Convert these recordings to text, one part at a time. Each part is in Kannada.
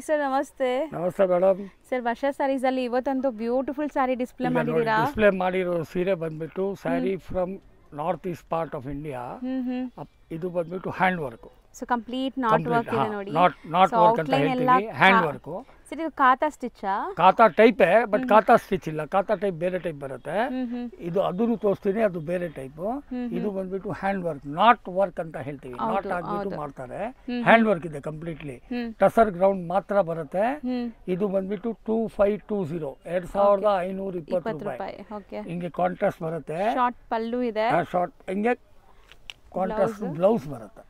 ಸರ್ ನಮಸ್ತೆ. ನಮಸ್ತೆ ಮೇಡಮ್. ಸರ್ ವರ್ಷ ಸ್ಯಾರೀಸ್ ಅಲ್ಲಿ ಇವತ್ತಂತೂ ಬ್ಯೂಟಿಫುಲ್ ಸ್ಯಾರಿ ಡಿಸ್ಪ್ಲೇ ಮಾಡಿದ್ದೀರಾ. ಡಿಸ್ಪ್ಲೇ ಮಾಡಿರೋ ಸೀರೆ ಬಂದ್ಬಿಟ್ಟು sari from north East part of India. ಇದು ಬಂದ್ಬಿಟ್ಟು hand work. So complete not work ಇದೆ ನೋಡಿ. ನಾಟ್ ವರ್ಕ್ ಅಂತ ಹೇಳ್ತೀವಿ, ಹ್ಯಾಂಡ್ ವರ್ಕ್. ಸರ್ ಇದು ಕಾತಾ ಸ್ಟಿಚ್ ಕಾತಾ ಟೈಪೇ, ಬಟ್ ಕಾತಾ ಸ್ಟಿಚ್ ಇಲ್ಲ. ಕಾತಾ ಟೈಪ್ ಬೇರೆ ಟೈಪ್ ಬರುತ್ತೆ. ಇದು ಅದನ್ನು ತೋರಿಸ್ತೀನಿ, ಅದು ಬೇರೆ ಟೈಪ್. ಇದು ಬಂದ್ಬಿಟ್ಟು ಹ್ಯಾಂಡ್ ವರ್ಕ್, ನಾಟ್ ವರ್ಕ್ ಅಂತ ಹೇಳ್ತೀವಿ. ನಾಟ್ ಆಗ್ಬಿಟ್ಟು ಮಾಡ್ತಾರೆ. ಹ್ಯಾಂಡ್ ವರ್ಕ್ ಇದೆ ಕಂಪ್ಲೀಟ್ಲಿ. ಟಸರ್ ಗ್ರೌಂಡ್ ಮಾತ್ರ ಬರುತ್ತೆ. ಇದು ಬಂದ್ಬಿಟ್ಟು 2520 2520 ರೂಪಾಯಿ. ಹಿಂಗೆ ಕಾಂಟ್ರಾಸ್ಟ್ ಬರುತ್ತೆ. ಶಾರ್ಟ್ ಪಲ್ಲು ಇದೆ. ಶಾರ್ಟ್ ಹಿಂಗೆ ಕಾಂಟ್ರಾಸ್ಟ್ ಬ್ಲೌಸ್ ಬರುತ್ತೆ.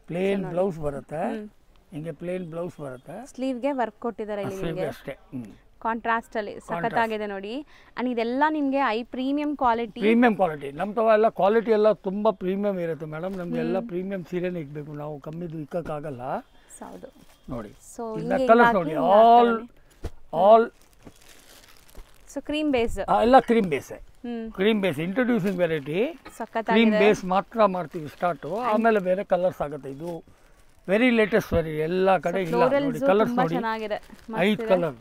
ಪ್ಲೇನ್ ಬ್ಲೌಸ್ ಬರುತ್ತೆ. ಹಿಂಗೆ ಪ್ಲೇನ್ ಬ್ಲೌಸ್ ಬರುತ್ತೆ. ಸ್ಲೀವ್ ಗೆ ವರ್ಕ್ ಕೊಟ್ಟಿದ್ದಾರೆ ಇಲ್ಲಿ ನಿಮಗೆ ಅಷ್ಟೇ. ಕಾಂಟ್ರಾಸ್ಟ್ ಅಲ್ಲಿ ಸಖತ್ತಾಗಿದೆ ನೋಡಿ. ಅಂಡ್ ಇದೆಲ್ಲ ನಿಮಗೆ ಐ ಪ್ರೀಮಿಯಂ ಕ್ವಾಲಿಟಿ. ನಮ್ಮ ತವ ಎಲ್ಲ ಕ್ವಾಲಿಟಿ ಎಲ್ಲ ತುಂಬಾ ಪ್ರೀಮಿಯಂ ಇರುತ್ತೆ ಮೇಡಮ್. ನಮ್ಗೆ ಎಲ್ಲ ಪ್ರೀಮಿಯಂ ಸೀರೆನೇ ಇಕ್ಬೇಕು, ನಾವು ಕಮ್ಮಿದು ಇಕ್ಕಕ್ಕಾಗಲ್ಲ. ಹೌದು ನೋಡಿ. ಸೊ ಕಲರ್ಸ್ ನೋಡಿ, ಆಲ್ ಸೊ ಕ್ರೀಮ್ ಬೇಸ್, ಎಲ್ಲ cream base. Cream base introducing variety. Cream base ಮಾತ್ರ ಮಾಡ್ತೀವಿ ಸ್ಟಾರ್ಟ್, ಆಮೇಲೆ ಬೇರೆ ಕಲರ್ಸ್ ಆಗುತ್ತೆ. ಇದು ವೆರಿ ಲೇಟೆಸ್ಟ್ ವೆರೈಟಿ, ಎಲ್ಲ ಕಡೆ ಇಲ್ಲ ನೋಡಿ. ಕಲರ್ಸ್ ನೋಡಿ, 5 ಕಲರ್,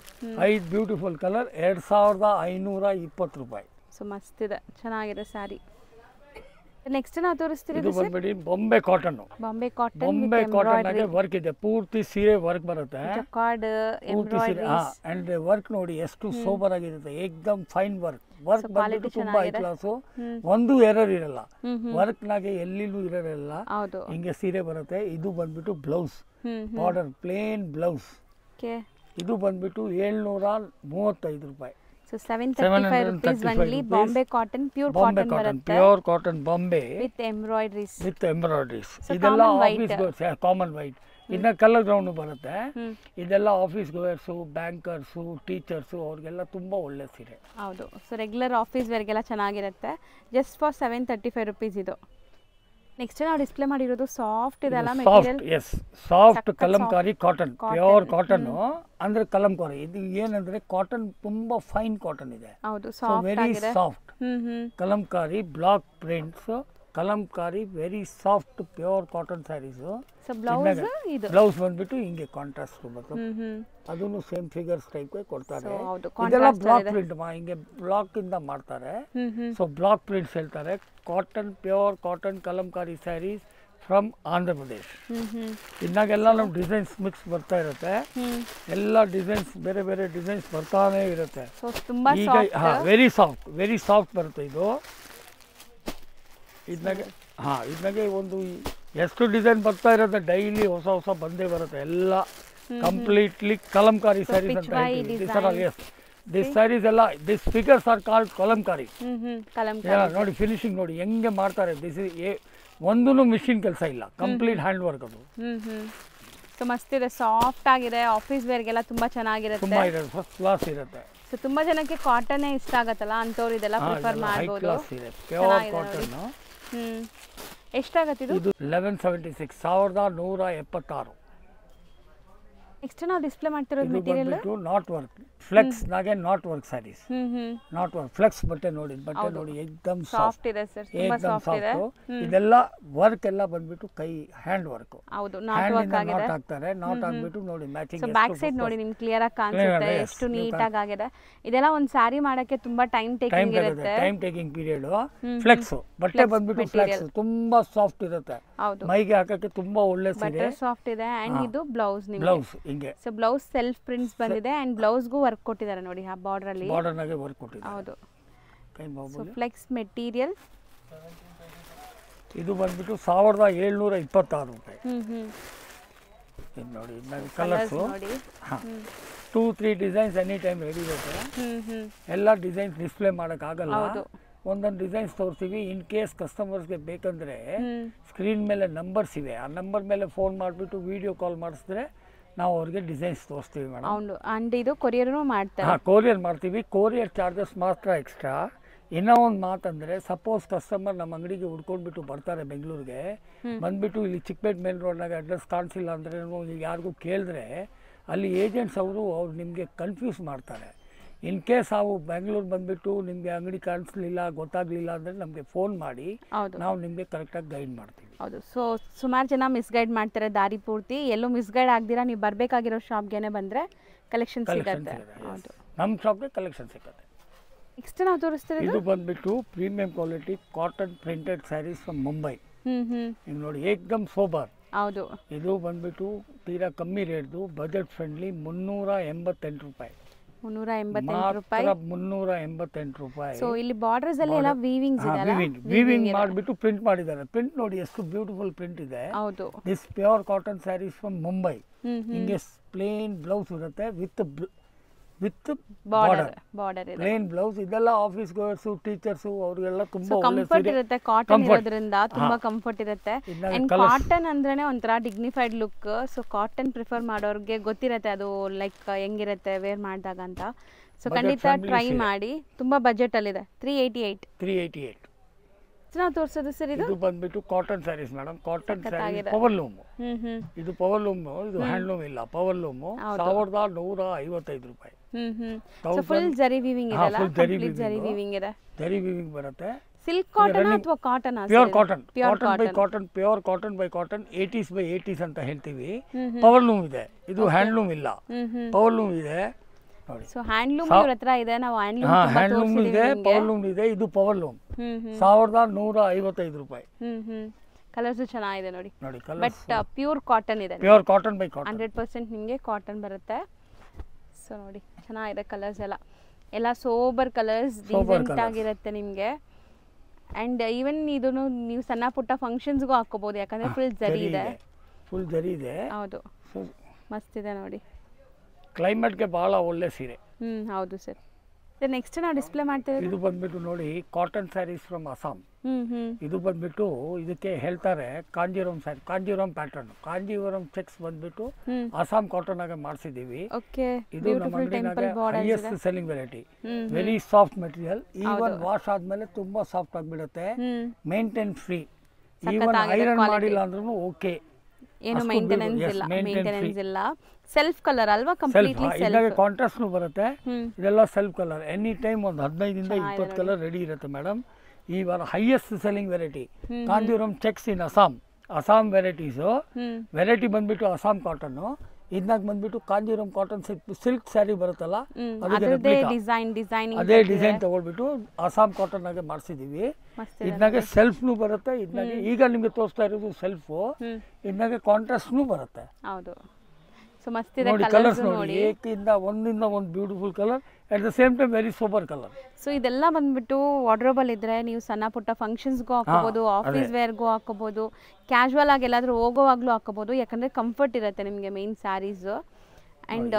5 ಬ್ಯೂಟಿಫುಲ್ ಕಲರ್. 2520 ರೂಪಾಯಿ. ಸೊ ಮಸ್ತ್ ಇದೆ, ಚೆನ್ನಾಗಿದೆ ಸ್ಯಾರಿ. ನೆಕ್ಸ್ಟ್ ನಾವು ತೋರಿಸ್ತೀವಿ, ಇದು ಬಂದ್ಬಿಟ್ಟು ಬಾಂಬೆ ಕಾಟನ್. ಬಾಂಬೆ ಕಾಟನ್ ಆಗಿ ವರ್ಕ್ ಇದೆ, ಪೂರ್ತಿ ಸೀರೆ ವರ್ಕ್ ಬರುತ್ತೆ. ಪೂರ್ತಿ ಸೀರೆ ಅಂಡ್ ವರ್ಕ್ ನೋಡಿ ಎಷ್ಟು ಸೋಬರ್ ಆಗಿರುತ್ತೆ, ಏಕ್ದಮ್ ಫೈನ್ ವರ್ಕ್. ವರ್ಕ್ ಬಂದ್ಬಿಟ್ಟು ತುಂಬಾ ಹೈ ಕ್ಲಾಸು, ಒಂದು ಎರರ್ ಇರಲ್ಲ. ವರ್ಕ್ ನಾಗೆ ಎಲ್ಲಿಲೂ ಇರಲ್ಲ. ಹಿಂಗೆ ಸೀರೆ ಬರುತ್ತೆ. ಇದು ಬಂದ್ಬಿಟ್ಟು ಬ್ಲೌಸ್, ಬಾರ್ಡರ್ ಪ್ಲೇನ್ ಬ್ಲೌಸ್. ಇದು ಬಂದ್ಬಿಟ್ಟು 735 ರೂಪಾಯಿ. So 735 rupees only. Bombay cotton, pure cotton ಬರುತ್ತೆ. Pure cotton Bombay with embroideries. ಇದೆಲ್ಲ ಆಫೀಸ್ ಗೋರ್ಸ್, ಕಾಮನ್ ವೈಟ್. ಇನ್ನ ಕಲರ್ ಗ್ರೌಂಡ್ ಬರುತ್ತೆ. ಇದೆಲ್ಲ ಆಫೀಸ್ ಗೋಯರ್ಸ್, ಬ್ಯಾಂಕರ್ಸ್, ಟೀಚರ್ಸ್ ಅವ್ರಿಗೆಲ್ಲ ತುಂಬಾ ಒಳ್ಳೆ ಸೀರೆ. ಹೌದು. ಸೊ ರೆಗ್ಯುಲರ್ ಆಫೀಸ್ ವೇರ್ಗೆಲ್ಲ ಚೆನ್ನಾಗಿರುತ್ತೆ. ಜಸ್ಟ್ ಫಾರ್ 735 rupees ಇದು. ನೆಕ್ಸ್ಟ್ ನಾವು ಡಿಸ್ಪ್ಲೇ ಮಾಡಿರೋದು ಸಾಫ್ಟ್ ಇದೆ ಅಲ್ಲ material. Soft Kalamkari cotton, pure cotton ಅಂದ್ರೆ ಕಲಂಕಾರಿ. ಇದು ಏನಂದ್ರೆ ಕಾಟನ್ ತುಂಬಾ ಫೈನ್ ಕಾಟನ್ ಇದೆ. ಹೌದು, very soft kalamkari. Block prints kalamkari, very soft pure cotton saris. Blouse ಬಂದ್ಬಿಟ್ಟು ಹಿಂಗೆ ಕಾಂಟ್ರಾಸ್ಟ್ ಬರುತ್ತೆ. ಅದನ್ನು ಸೇಮ್ ಫಿಗರ್ಸ್ ಟೈಪ್ ಕೊಡ್ತಾರೆ. ಇದೆಲ್ಲ ಬ್ಲಾಕ್ ಪ್ರಿಂಟ್, ಹಿಂಗೆ ಬ್ಲಾಕ್ ಇಂದ ಮಾಡ್ತಾರೆ. ಸೊ ಬ್ಲಾಕ್ ಪ್ರಿಂಟ್ಸ್ ಹೇಳ್ತಾರೆ. Cotton, pure cotton kalamkari sarees from Andhra Pradesh. ಇನ್ನಾಗೆಲ್ಲ ನಮ್ಮ ಡಿಸೈನ್ಸ್ ಮಿಕ್ಸ್ ಬರ್ತಾ ಇರುತ್ತೆ. ಎಲ್ಲ ಡಿಸೈನ್ಸ್ ಬೇರೆ ಬೇರೆ ಡಿಸೈನ್ಸ್ ಬರ್ತಾನೆ ಇರುತ್ತೆ. ಈಗ ವೆರಿ ಸಾಫ್ಟ್ ಬರುತ್ತೆ ಇದು. ಇದನ್ನಾಗೆ ಒಂದು ಎಷ್ಟು ಡಿಸೈನ್ ಬರ್ತಾ ಇರುತ್ತೆ, ಡೈಲಿ ಹೊಸ ಹೊಸ ಬಂದೇ ಬರುತ್ತೆ. ಎಲ್ಲ ಕಂಪ್ಲೀಟ್ಲಿ ಕಲಂಕಾರಿ ಸ್ಯಾರೀಸ್ ಅಂತ ಹೇಳ್ತೀವಿ. ದಿಸ್ ಸ್ಯಾರೀಸ್ ಎಲ್ಲ, this figures are called Kalamkari. ನೋಡಿ ಫಿನಿಶಿಂಗ್ ನೋಡಿ ಹೆಂಗೆ ಮಾಡ್ತಾರೆ. ದಿಸ್ ಒಂದೂ ಮಿಷಿನ್ ಕೆಲಸ ಇಲ್ಲ, ಕಂಪ್ಲೀಟ್ ಹ್ಯಾಂಡ್ ವರ್ಕ್ ಅದು. ಮಸ್ತ್ ಇದೆ, ಸಾಫ್ಟ್ ಆಗಿದೆ. ಆಫೀಸ್ ವೇರ್ಗೆಲ್ಲ ತುಂಬಾ ಚೆನ್ನಾಗಿರುತ್ತೆ, ತುಂಬಾ ಇರುತ್ತೆ, ಫಸ್ಟ್ ಕ್ಲಾಸ್ ಇರುತ್ತೆ. ಸೊ ತುಂಬಾ ಜನಕ್ಕೆ ಕಾಟನ್ ಇಷ್ಟ ಆಗತ್ತಲ್ಲ, ಅಂತವ್ರು ಇದೆಲ್ಲ ಪ್ರಿಫರ್ ಮಾಡಬಹುದು. Pure cotton. ಎಷ್ಟಾಗತ್ತೆ ಇದು? 1176, 1176. ನೆಕ್ಸ್ಟ್ ನಾವು ಡಿಸ್ಪ್ಲೇ ಮಾಡ್ತಿರೋದು ಮೆಟೀರಿಯಲ್ ನಾಟ್ ವರ್ಕ್, ಫ್ಲೆಕ್ಸ್ ನಾಗೆ knot work sarees. Knot work flex ಬಟ್ಟೆ ನೋಡಿ, ಏಕ್ದಮ್ ಸಾಫ್ಟ್ ಇದೆ ಸರ್, ತುಂಬಾ ಸಾಫ್ಟ್. ಇದೆಲ್ಲ ವರ್ಕ್ ಎಲ್ಲ ಬಂದ್ಬಿಟ್ಟು ಕೈ ಹ್ಯಾಂಡ್ ವರ್ಕ್. ಹೌದು, ನಾಟ್ ವರ್ಕ್ ಆಗಿದೆ. ನಾಟ್ ಹಾಕ್ತಾರೆ, ನಾಟ್ ಹಾಕ್ಬಿಟ್ಟು ನೋಡಿ ಮ್ಯಾಚಿಂಗ್. ಸೊ ಬ್ಯಾಕ್ ಸೈಡ್ ನೋಡಿ ನಿಮ್ಗೆ ಕ್ಲಿಯರ್ ಆಗಿ ಕಾಣಿಸುತ್ತೆ ಎಷ್ಟು ನೀಟಾಗಿ ಆಗಿದೆ. ಇದೆಲ್ಲ ಒಂದು ಸ್ಯಾರಿ ಮಾಡಕ್ಕೆ ತುಂಬಾ ಟೈಮ್ ಟೇಕಿಂಗ್ ಇರುತ್ತೆ, ಟೈಮ್ ಟೇಕಿಂಗ್ ಪೀರಿಯಡ್. ಫ್ಲೆಕ್ಸ್ ಬಟ್ಟೆ ಬಂದ್ಬಿಟ್ಟು ಫ್ಲೆಕ್ಸ್ ತುಂಬಾ ಸಾಫ್ಟ್ ಇರುತ್ತೆ. ಮೈಗೆ ಹಾಕಕ್ಕೆ ತುಂಬಾ ಒಳ್ಳೆ ಸೀರೆ, ಸಾಫ್ಟ್ ಇದೆ. ಅಂಡ್ ಇದು ಬ್ಲೌಸ್ ನಿಮಗೆ. ಬ್ಲೌಸ್ ಹಿಂಗೆ. ಸೊ ಬ್ಲೌಸ್ ಸೆಲ್ಫ್ ಪ್ರಿಂಟ್ಸ್ ಬಂದಿದೆ ಅಂಡ್ ಬ್ಲೌಸ್ ಗೂ ವರ್ಕ್ ಕೊಟ್ಟಿದ್ದಾರೆ ನೋಡಿ, ಆ ಬಾರ್ಡರ್ ಅಲ್ಲಿ. ಬಾರ್ಡರ್ ನಾಗೆ ವರ್ಕ್ ಕೊಟ್ಟಿದ್ದಾರೆ. ಹೌದು. So flex material. ಇದು ಬಂದ್ಬಿಟ್ಟು 1726 ರೂಪಾಯಿ. ಇದು ನೋಡಿ colours 2-3 designs any time ready ಇರುತ್ತೆ. ಎಲ್ಲ ಡಿಸೈನ್ಸ್ ಡಿಸ್ಪ್ಲೇ ಮಾಡಕ್ ಆಗಲ್ಲ, ಒಂದೊಂದು ಡಿಸೈನ್ಸ್ ತೋರಿಸ್ತೀವಿ. ಇನ್ ಕೇಸ್ ಕಸ್ಟಮರ್ಸ್ಗೆ ಬೇಕಂದ್ರೆ ಸ್ಕ್ರೀನ್ ಮೇಲೆ ನಂಬರ್ಸ್ ಇವೆ, ಆ ನಂಬರ್ ಮೇಲೆ ಫೋನ್ ಮಾಡಿಬಿಟ್ಟು ವಿಡಿಯೋ ಕಾಲ್ ಮಾಡಿಸಿದ್ರೆ ನಾವು ಅವ್ರಿಗೆ ಡಿಸೈನ್ಸ್ ತೋರಿಸ್ತೀವಿ ಮೇಡಮ್. ಅಂಡ್ ಇದು ಕೊರಿಯರ್ನು ಮಾಡ್ತಾರೆ. ಕೊರಿಯರ್ ಮಾಡ್ತೀವಿ. ಕೊರಿಯರ್ ಚಾರ್ಜಸ್ ಮಾತ್ರ ಎಕ್ಸ್ಟ್ರಾ. ಇನ್ನೂ ಒಂದು ಮಾತಂದರೆ, ಸಪೋಸ್ ಕಸ್ಟಮರ್ ನಮ್ಮ ಅಂಗಡಿಗೆ ಹುಡ್ಕೊಂಡ್ಬಿಟ್ಟು ಬರ್ತಾರೆ ಬೆಂಗಳೂರಿಗೆ, ಬಂದ್ಬಿಟ್ಟು ಇಲ್ಲಿ ಚಿಕ್ಕಪೇಟೆ ಮೇಲ್ ರೋಡ್ನಾಗ ಅಡ್ರೆಸ್ ಕಾಣಿಸಿಲ್ಲ ಅಂದರೆ ಯಾರಿಗೂ ಕೇಳಿದ್ರೆ ಅಲ್ಲಿ ಏಜೆಂಟ್ಸ್ ಅವರು ನಿಮಗೆ ಕನ್ಫ್ಯೂಸ್ ಮಾಡ್ತಾರೆ. ಇನ್ ಕೇಸ್ ನಾವು ಬೆಂಗಳೂರು ಬಂದುಬಿಟ್ಟು ನಿಮಗೆ ಅಂಗಡಿ ಕಾಣಿಸ್ಲಿಲ್ಲ ಗೊತ್ತಾಗಲಿಲ್ಲ ಅಂದರೆ ನಮಗೆ ಫೋನ್ ಮಾಡಿ ನಾವು ನಿಮಗೆ ಕರೆಕ್ಟಾಗಿ ಗೈಡ್ ಮಾಡ್ತೀವಿ. ಹೌದು. ಸೊ ಸುಮಾರು ಜನ ಮಿಸ್ಗೈಡ್ ಮಾಡ್ತಾರೆ ದಾರಿ ಪೂರ್ತಿ. ಎಲ್ಲೂ ಮಿಸ್ಗೈಡ್ ಆಗ್ದಿರಾ ನೀವು ಬರಬೇಕಾಗಿರೋ ಶಾಪ್ಗೆ ಬಂದರೆ ಕಲೆಕ್ಷನ್ ಸಿಗುತ್ತೆ. ಹೌದು, ನಮ್ಮ ಶಾಪ್ಗೆ ಕಲೆಕ್ಷನ್ ಸಿಗುತ್ತೆ. ನೆಕ್ಸ್ಟ್ ನಾವು ತೋರಿಸ್ತೀವಿ, ಇದು ಬಂದುಬಿಟ್ಟು premium quality cotton printed sarees from Mumbai. ಈಗ ನೋಡಿ ಏಕ್ದಮ್ ಸೋಬರ್. ಹೌದು, ಇದು ಬಂದುಬಿಟ್ಟು ತೀರಾ ಕಮ್ಮಿ ರೇಟ್ದು, ಬಜೆಟ್ ಫ್ರೆಂಡ್ಲಿ, 388 ರೂಪಾಯಿ. 388 ರೂಪಾಯಿ. 388 ರೂಪಾಯಿ. ಸೊ ಇಲ್ಲಿ ಬಾರ್ಡರ್ಸ್ ಅಲ್ಲಿ ಎಲ್ಲ ವೀವಿಂಗ್ಸ್ ಇದೆ ಅಲ್ಲ, ವೀವಿಂಗ್ ಮಾಡಿಬಿಟ್ಟು ಪ್ರಿಂಟ್ ಮಾಡಿದ್ದಾರೆ. ಪ್ರಿಂಟ್ ನೋಡಿ ಎಷ್ಟು ಬ್ಯೂಟಿಫುಲ್ ಪ್ರಿಂಟ್ ಇದೆ. ಹೌದು, this pure cotton sarees from Mumbai. ಹಿಂಗೆ ಪ್ಲೇನ್ ಬ್ಲೌಸ್ ಇರುತ್ತೆ ವಿತ್ ಬಾರ್ಡರ್ ಇದೆ. Plain blouse. ಇದೆಲ್ಲ ಆಫೀಸ್ ಗೋಯರ್ಸ್, ಟೀಚರ್ಸ್ ಅವರಿಗೆಲ್ಲ ತುಂಬಾ ಕಂಫರ್ಟ್ ಇರುತ್ತೆ. ಕಾಟನ್ ಇರೋದ್ರಿಂದ ತುಂಬಾ ಕಂಫರ್ಟ್ ಇರುತ್ತೆ. ಅಂಡ್ ಕಾಟನ್ ಅಂದ್ರೇನೆ ಒಂಥರ dignified look. So cotton prefer ಮಾಡೋರ್ಗೆ ಗೊತ್ತಿರುತ್ತೆ ಅದು ಲೈಕ್ ಹೆಂಗಿರುತ್ತೆ ವೇರ್ ಮಾಡಿದಾಗ ಅಂತ. ಸೊ ಖಂಡಿತ ಟ್ರೈ ಮಾಡಿ. ತುಂಬಾ ಬಜೆಟ್ ಅಲ್ಲಿ ಇದೆ. 388. ನಾವು ತೋರಿಸೋದು ಸರ್ ಇದು ಬಂದ್ಬಿಟ್ಟು cotton sarees madam. Cotton sarees power loom. ಇದು ಪವರ್ ಲೂಮ್, ಇದು ಹ್ಯಾಂಡ್ಲೂಮ್ ಇಲ್ಲ, ಪವರ್ ಲೂಮ್. 1155 ರೂಪಾಯಿ. ಫುಲ್ ಜರಿ ವೀವಿಂಗ್ ಇದೆ ಅಲ್ಲ, ಕಂಪ್ಲೀಟ್ ಜರಿ ವೀವಿಂಗ್ ಇದೆ. ಜರಿ ವೀವಿಂಗ್ ಬರುತ್ತೆ. ಸಿಲ್ಕ್ ಕಾಟನ್ ಅಥವಾ cotton? Pure cotton. Cotton by cotton, pure cotton by cotton. 80s by 80s ಅಂತ ಹೇಳ್ತೀವಿ. ಪವರ್ ಲೂಮ್ ಇದೆ. ಇದು ಹ್ಯಾಂಡ್ಲೂಮ್ ಇಲ್ಲ, ಪವರ್ ಲೂಮ್ ಇದೆ ನೋಡಿ. ಸೊ ಹ್ಯಾಂಡ್ಲೂಮ್ ಇವ್ರ ಹತ್ರ ಇದೆ. ನಾವು ಹ್ಯಾಂಡ್ಲೂಮ್ ಇದೆ, ಪವರ್ ಲೂಮ್ ಇದೆ. ಇದು ಪವರ್ ಲೂಮ್ 1155 ರೂಪಾಯಿ. ಕಲರ್ಸ್ ಚೆನ್ನಾಗಿದೆ ನೋಡಿ. ಬಟ್ ಪ್ಯೂರ್ ಕಾಟನ್ ಇದೆ. ಪ್ಯೂರ್ ಕಾಟನ್ ಬೈ ಕಾಟನ್ 100% ನಿಮಗೆ ಕಾಟನ್ ಬರುತ್ತೆ. ಸೊ ನೋಡಿ ಚೆನ್ನಾಗಿದೆ ಕಲರ್ಸ್ ಎಲ್ಲ ಸೋಬರ್ ಕಲರ್ಸ್, ಡಿಸೆಂಟ್ ಆಗಿರುತ್ತೆ ನಿಮಗೆ. ಅಂಡ್ ಈವನ್ ಇದನ್ನು ನೀವು ಸಣ್ಣ ಪುಟ್ಟ ಫಂಕ್ಷನ್ಸ್ಗೂ ಹಾಕೋಬಹುದು, ಯಾಕಂದ್ರೆ ಫುಲ್ ಜರಿ ಇದೆ. ಫುಲ್ ಜರಿ ಇದೆ. ಹೌದು, ಮಸ್ತ್ ಇದೆ ನೋಡಿ. ಕ್ಲೈಮೇಟ್ಗೆ ಬಹಳ ಒಳ್ಳೆ ಸೀರೆ. ಹೌದು ಸರ್. ನೆಕ್ಸ್ಟ್ ನಾವು ಡಿಸ್ಪ್ಲೇ ಮಾಡ್ತೇವೆ. ಇದು ಬಂದ್ಬಿಟ್ಟು ನೋಡಿ ಕಾಟನ್ ಸ್ಯಾರೀಸ್ ಫ್ರಮ್ ಅಸ್ಸಾಂ. ಇದು ಬಂದ್ಬಿಟ್ಟು ಇದಕ್ಕೆ ಹೇಳ್ತಾರೆ Kanjeevaram saree, Kanjeevaram pattern. Kanjeevaram checks ಬಂದ್ಬಿಟ್ಟು ಅಸ್ಸಾಂ ಕಾಟನ್ ಆಗಿ ಮಾಡಿಸಿದೀವಿ. ಇದು ನಮ್ಮ ಅಂಗಡಿನಾಗ highest selling variety. Very soft material. Even wash ಆದ್ಮೇಲೆ ತುಂಬಾ ಸಾಫ್ಟ್ ಆಗಿಬಿಡುತ್ತೆ. Maintain free. ಈವನ್ ಐರನ್ ಮಾಡಿಲ್ಲ ಅಂದ್ರೂ ಓಕೆ. ಏನು ಮೇಂಟೆನೆನ್ಸ್ ಇಲ್ಲ. ಸೆಲ್ಫ್ ಕಲರ್ ಅಲ್ವಾ, ಕಂಪ್ಲೀಟ್ಲಿ ಸೆಲ್ಫ್. ಕಾಂಟ್ರಾಸ್ಟ್ ಬರುತ್ತೆ. ಇದೆಲ್ಲ ಸೆಲ್ಫ್ ಕಲರ್. ಎನಿ ಟೈಮ್ ಒಂದು 15 ಇಂದ 20 ಕಲರ್ ರೆಡಿ ಇರುತ್ತೆ ಮೇಡಮ್. ಈ ವಾರ highest selling variety Kanjeevaram checks in Assam varieties. Variety ಬಂದ್ಬಿಟ್ಟು ಅಸ್ಸಾಂ ಕಾಟನ್. ಇದ್ನಾಗ ಬಂದ್ಬಿಟ್ಟು ಕಾಂಜೀವರಂ ಕಾಟನ್ ಸಿಲ್ಕ್ ಸ್ಯಾರಿ ಬರುತ್ತಲ್ಲ, ಅದೇ ಡಿಸೈನ್ ತಗೊಳ್ಬಿಟ್ಟು ಅಸ್ಸಾಂ ಕಾಟನ್ ಆಗಿ ಮಾಡಿಸಿದೀವಿ. ಇದ್ನಾಗೆ ಸೆಲ್ಫ್ನು ಬರುತ್ತೆ. ಇದ್ನಾಗೆ ಈಗ ನಿಮ್ಗೆ ತೋರಿಸ್ತಾ ಇರೋದು ಸೆಲ್ಫ್. ಇದ್ನಾಗೆ ಕಾಂಟ್ರಾಸ್ಟ್ನು ಬರುತ್ತೆ. ಹೌದು. ಸೊ ಮಸ್ತ್ ಇದೆ ಕಲರ್ಸ್ ನೋಡಿ. ಏಕಿಂದ ಒಂದಿಂದ ಒಂದು beautiful colour, at the same time very super colour. So ಇದೆಲ್ಲ ಬಂದ್ಬಿಟ್ಟು ವಾರ್ಡ್ರೋಬಲ್ ಇದ್ರೆ ನೀವು ಸಣ್ಣ ಪುಟ್ಟ ಫಂಕ್ಷನ್ಸ್ಗೂ ಹಾಕೋಬಹುದು, ಆಫೀಸ್ ವೇರ್ಗೂ ಹಾಕೋಬಹುದು, ಕ್ಯಾಶುವಲ್ ಆಗಿ ಎಲ್ಲಾದ್ರೂ ಹೋಗೋವಾಗ್ಲೂ ಹಾಕೋಬಹುದು. ಯಾಕಂದ್ರೆ ಕಂಫರ್ಟ್ ಇರುತ್ತೆ ನಿಮಗೆ ಮೇನ್ ಸ್ಯಾರೀಸ್. ಅಂಡ್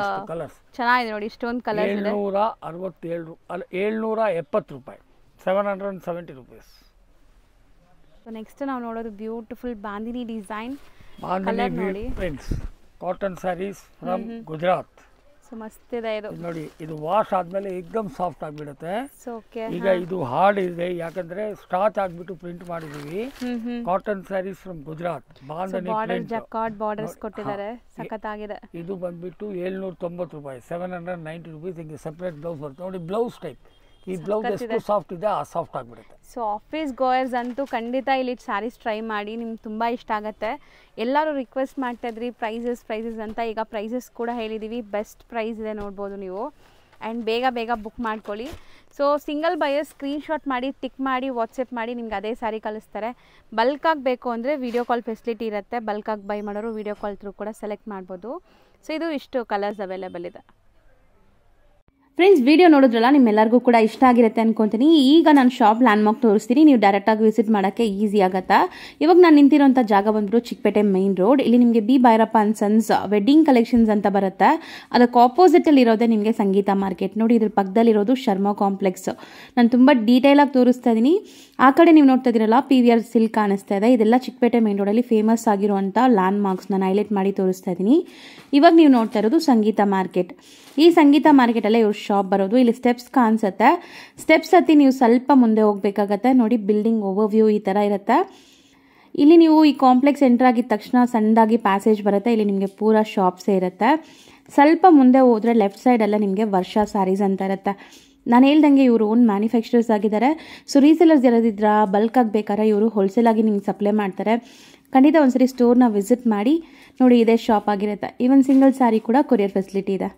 ಚೆನ್ನಾಗಿದೆ ನೋಡಿ, ಇಷ್ಟೊಂದು ಕಲರ್ ಇದೆ. 770 ರೂಪಾಯಿ, 770 ರೂಪೀಸ್. ಸೊ ನೆಕ್ಸ್ಟ್ ನಾವು ನೋಡೋದು beautiful bandhani design. Bandhani prints cotton sarees from Gujarat. So ಮಸ್ತ್ ಇದೆ ಇದು ನೋಡಿ. ಇದು ವಾಶ್ ಆದ್ಮೇಲೆ ಏಕ್ದಮ್ ಸಾಫ್ಟ್ ಆಗಿಬಿಡುತ್ತೆ. ಈಗ ಇದು ಹಾರ್ಡ್ ಇದೆ, ಯಾಕಂದ್ರೆ ಸ್ಟಾಚ್ ಆಗ್ಬಿಟ್ಟು ಪ್ರಿಂಟ್ ಮಾಡಿದೀವಿ. Cotton sarees from Gujarat. Bandhani print jacquard borders ಕೊಟ್ಟಿದ್ದಾರೆ, ಸಖತ್ತಾಗಿದೆ. ಇದು ಬಂದ್ಬಿಟ್ಟು 790 ರೂಪಾಯಿ, 790 ರೂಪೀಸ್. ಹಿಂಗೆ ಸೆಪರೇಟ್ ಬ್ಲೌಸ್ ಬರುತ್ತೆ ನೋಡಿ. Blouse type. ಈ ಬ್ಲೌಸ್ ಎಷ್ಟು ಸಾಫ್ಟ್ ಇದೆ ಆ ಸಾಫ್ಟ್ ಆಗಿಬಿಡುತ್ತೆ. ಸೊ ಆಫೀಸ್ ಗೋಯರ್ಸ್ ಅಂತೂ ಖಂಡಿತ ಇಲ್ಲಿ ಸ್ಯಾರೀಸ್ ಟ್ರೈ ಮಾಡಿ, ನಿಮ್ಗೆ ತುಂಬ ಇಷ್ಟ ಆಗುತ್ತೆ. ಎಲ್ಲರೂ ರಿಕ್ವೆಸ್ಟ್ ಮಾಡ್ತಾ ಇದ್ರಿ ಪ್ರೈಸಸ್ ಅಂತ. ಈಗ ಪ್ರೈಸಸ್ ಕೂಡ ಹೇಳಿದ್ದೀವಿ, ಬೆಸ್ಟ್ ಪ್ರೈಸ್ ಇದೆ ನೋಡ್ಬೋದು ನೀವು. ಆ್ಯಂಡ್ ಬೇಗ ಬುಕ್ ಮಾಡ್ಕೊಳ್ಳಿ. ಸೊ ಸಿಂಗಲ್ ಬೈಯರ್ ಸ್ಕ್ರೀನ್ಶಾಟ್ ಮಾಡಿ ಟಿಕ್ ಮಾಡಿ ವಾಟ್ಸಪ್ ಮಾಡಿ ನಿಮ್ಗೆ ಅದೇ ಸ್ಯಾರಿ ಕಳಿಸ್ತಾರೆ. ಬಲ್ಕಾಗಿ ಬೇಕು ಅಂದರೆ ವಿಡಿಯೋ ಕಾಲ್ ಫೆಸಿಲಿಟಿ ಇರುತ್ತೆ. ಬಲ್ಕಾಗಿ ಬೈ ಮಾಡೋರು ವಿಡಿಯೋ ಕಾಲ್ ಥ್ರೂ ಕೂಡ ಸೆಲೆಕ್ಟ್ ಮಾಡ್ಬೋದು. ಸೊ ಇದು ಇಷ್ಟು ಕಲರ್ಸ್ ಅವೈಲೇಬಲ್ ಇದೆ. ಫ್ರೆಂಡ್ಸ್, ವಿಡಿಯೋ ನೋಡಿದ್ರಲ್ಲ, ನಿಮ್ಮೆಲ್ಲರಿಗೂ ಕೂಡ ಇಷ್ಟ ಆಗಿರುತ್ತೆ ಅನ್ಕೊಂತೀನಿ. ಈಗ ನಾನು ಶಾಪ್ ಲ್ಯಾಂಡ್ಮಾರ್ಕ್ ತೋರಿಸ್ತೀನಿ, ನೀವು ಡೈರೆಕ್ಟಾಗಿ ವಿಸಿಟ್ ಮಾಡೋಕ್ಕೆ ಈಸಿ ಆಗುತ್ತಾ. ಇವಾಗ ನಾನು ನಿಂತಿರೋಂಥ ಜಾಗ ಬಂದ್ಬಿಟ್ಟು ಚಿಕ್ಕಪೇಟೆ ಮೈನ್ ರೋಡ್. ಇಲ್ಲಿ ನಿಮಗೆ B Bhyrappa and sons wedding collections ಅಂತ ಬರುತ್ತೆ. ಅದಕ್ಕೆ ಆಪೋಸಿಟಲ್ಲಿ ಇರೋದೇ ನಿಮಗೆ ಸಂಗೀತ ಮಾರ್ಕೆಟ್. ನೋಡಿ, ಇದ್ರ ಪಕ್ಕದಲ್ಲಿರೋದು ಶರ್ಮಾ ಕಾಂಪ್ಲೆಕ್ಸ್. ನಾನು ತುಂಬ ಡೀಟೇಲಾಗಿ ತೋರಿಸ್ತಾ ಇದ್ದೀನಿ. ಆ ಕಡೆ ನೀವು ನೋಡ್ತಾ ಇದ್ದೀರಲ್ಲ, PVR ಸಿಲ್ಕ್ ಕಾಣಿಸ್ತಾ ಇದೆ. ಇದೆಲ್ಲ ಚಿಕ್ಕಪೇಟೆ ಮೈನ್ ರೋಡಲ್ಲಿ ಫೇಮಸ್ ಆಗಿರುವಂಥ ಲ್ಯಾಂಡ್ ಮಾರ್ಕ್ಸ್ ನಾನು ಹೈಲೈಟ್ ಮಾಡಿ ತೋರಿಸ್ತಾ ಇದ್ದೀನಿ. ಇವಾಗ ನೀವು ನೋಡ್ತಾ ಇರೋದು ಸಂಗೀತ ಮಾರ್ಕೆಟ್. ಈ ಸಂಗೀತ ಮಾರ್ಕೆಟಲ್ಲೇ ಇವ್ರ ಶಾಪ್ ಬರೋದು. ಇಲ್ಲಿ ಸ್ಟೆಪ್ಸ್ ಕಾಣಿಸುತ್ತೆ. ಸ್ಟೆಪ್ಸ್ ಹತ್ತಿ ನೀವು ಸ್ವಲ್ಪ ಮುಂದೆ ಹೋಗ್ಬೇಕಾಗತ್ತೆ. ನೋಡಿ, ಬಿಲ್ಡಿಂಗ್ ಓವರ್ ವ್ಯೂ ಈ ಥರ ಇರುತ್ತೆ. ಇಲ್ಲಿ ನೀವು ಈ ಕಾಂಪ್ಲೆಕ್ಸ್ ಎಂಟರ್ ಆಗಿದ ತಕ್ಷಣ ಸಣ್ಣದಾಗಿ ಪ್ಯಾಸೇಜ್ ಬರುತ್ತೆ. ಇಲ್ಲಿ ನಿಮಗೆ ಪೂರಾ ಶಾಪ್ಸೇ ಇರುತ್ತೆ. ಸ್ವಲ್ಪ ಮುಂದೆ ಹೋದರೆ ಲೆಫ್ಟ್ ಸೈಡೆಲ್ಲ ನಿಮಗೆ ವರ್ಷ ಸ್ಯಾರೀಸ್ ಅಂತ ಇರುತ್ತೆ. ನಾನು ಹೇಳ್ದಂಗೆ ಇವರು ಓನ್ ಮ್ಯಾನುಫ್ಯಾಕ್ಚರರ್ಸ್ ಆಗಿದ್ದಾರೆ. ಸೊ ರೀಸೇಲರ್ಸ್ ಯಾರಾದಿದ್ರ ಬಲ್ಕ್ ಆಗಿ ಬೇಕಾದ್ರೆ ಇವರು ಹೋಲ್ಸೇಲ್ ಆಗಿ ನಿಮ್ಗೆ ಸಪ್ಲೈ ಮಾಡ್ತಾರೆ. ಖಂಡಿತ ಒಂದ್ಸರಿ ಸ್ಟೋರ್ನ ವಿಸಿಟ್ ಮಾಡಿ ನೋಡಿ. ಇದೇ ಶಾಪ್ ಆಗಿರುತ್ತೆ. ಈವನ್ ಸಿಂಗಲ್ ಸ್ಯಾರಿ ಕೂಡ ಕೊರಿಯರ್ ಫೆಸಿಲಿಟಿ ಇದೆ.